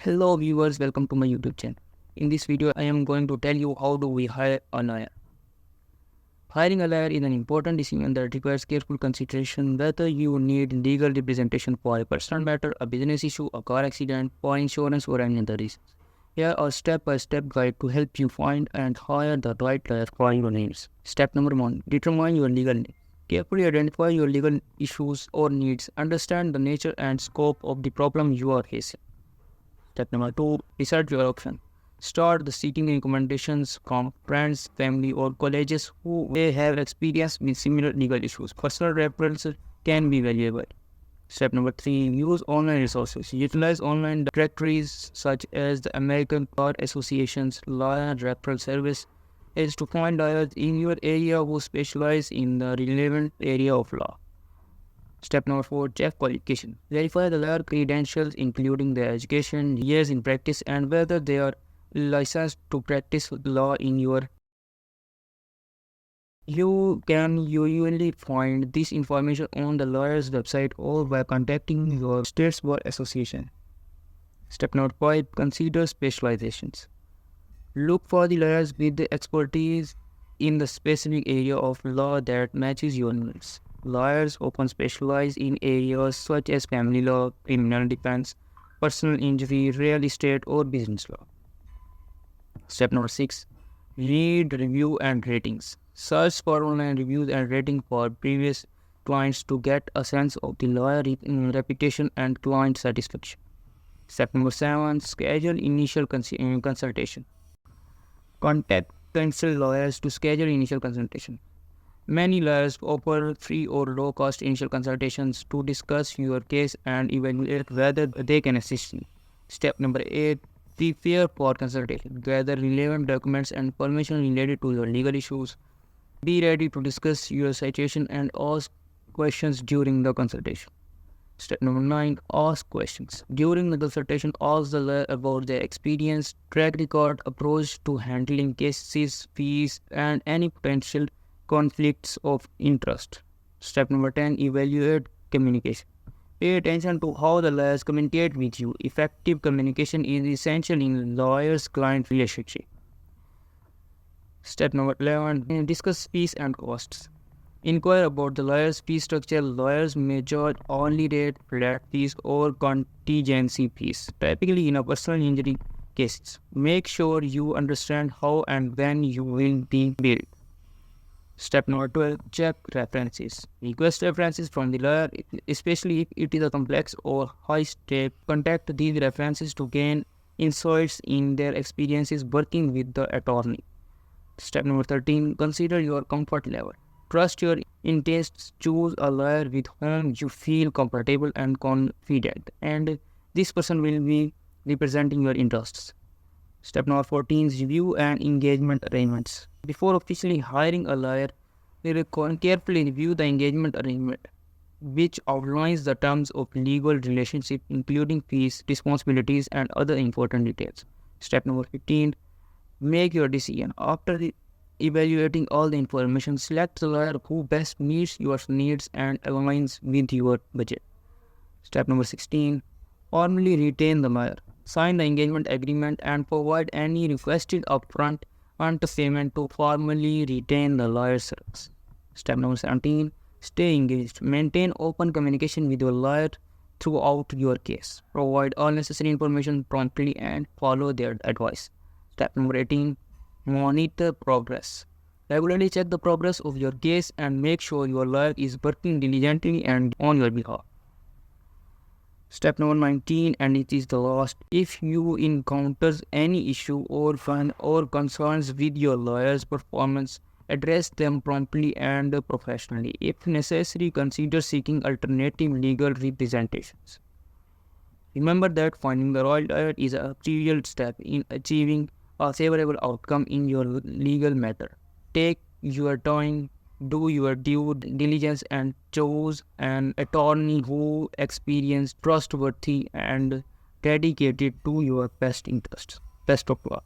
Hello viewers, welcome to my YouTube channel. In this video, I am going to tell you how do we hire a lawyer. Hiring a lawyer is an important decision that requires careful consideration whether you need legal representation for a personal matter, a business issue, a car accident, for insurance or any other reason. Here are step-by-step guide to help you find and hire the right lawyer for your needs. Step number 1. Determine your legal needs. Carefully identify your legal issues or needs. Understand the nature and scope of the problem you are facing. Step number 2. Research your option. Start the seeking recommendations from friends, family, or colleges who may have experience with similar legal issues. Personal references can be valuable. Step number 3. Use online resources. Utilize online directories such as the American Bar Association's Lawyer Referral Service is to find lawyers in your area who specialize in the relevant area of law. Step number 4. Check qualification. Verify the lawyer credentials including their education, years in practice, and whether they are licensed to practice law in your. You can usually find this information on the lawyer's website or by contacting your state's bar association. Step number 5. Consider specializations. Look for the lawyers with the expertise in the specific area of law that matches your needs. Lawyers often specialize in areas such as family law, criminal defense, personal injury, real estate, or business law. Step number 6. Read review and ratings. Search for online reviews and ratings for previous clients to get a sense of the lawyer reputation and client satisfaction. Step number 7. Schedule initial consultation. Contact potential lawyers to schedule initial consultation. Many lawyers offer free or low-cost initial consultations to discuss your case and evaluate whether they can assist you. Step number 8. Prepare for consultation. Gather relevant documents and information related to your legal issues. Be ready to discuss your situation and ask questions during the consultation. Step number 9. Ask questions. During the consultation, ask the lawyer about their experience, track record, approach to handling cases, fees, and any potential conflicts of interest. Step number 10. Evaluate communication. Pay attention to how the lawyers communicate with you. Effective communication is essential in lawyers-client relationship. Step number 11. Discuss fees and costs. Inquire about the lawyer's fee structure. Lawyers may charge hourly rate, flat fees, or contingency fees, typically in a personal injury cases. Make sure you understand how and when you will be billed. Step number 12. Check references. Request references from the lawyer, especially if it is a complex or high step. Contact these references to gain insights in their experiences working with the attorney. Step number 13. Consider your comfort level. Trust your interests. Choose a lawyer with whom you feel comfortable and confident, and this person will be representing your interests. Step number 14 is review and engagement arrangements. Before officially hiring a lawyer, carefully review the engagement arrangement, which outlines the terms of legal relationship, including fees, responsibilities, and other important details. Step number 15. Make your decision. After evaluating all the information, select the lawyer who best meets your needs and aligns with your budget. Step number 16. Formally retain the lawyer. Sign the engagement agreement and provide any requested upfront payment to formally retain the lawyer's service. Step number 17. Stay engaged. Maintain open communication with your lawyer throughout your case. Provide all necessary information promptly and follow their advice. Step number 18. Monitor progress. Regularly check the progress of your case and make sure your lawyer is working diligently and on your behalf. Step number 19, and it is the last. If you encounter any issue or concerns with your lawyer's performance, address them promptly and professionally. If necessary, consider seeking alternative legal representations. Remember that finding the right lawyer is a crucial step in achieving a favorable outcome in your legal matter. Take your time, do your due diligence, and choose an attorney who is experienced, trustworthy, and dedicated to your best interests. Best of luck.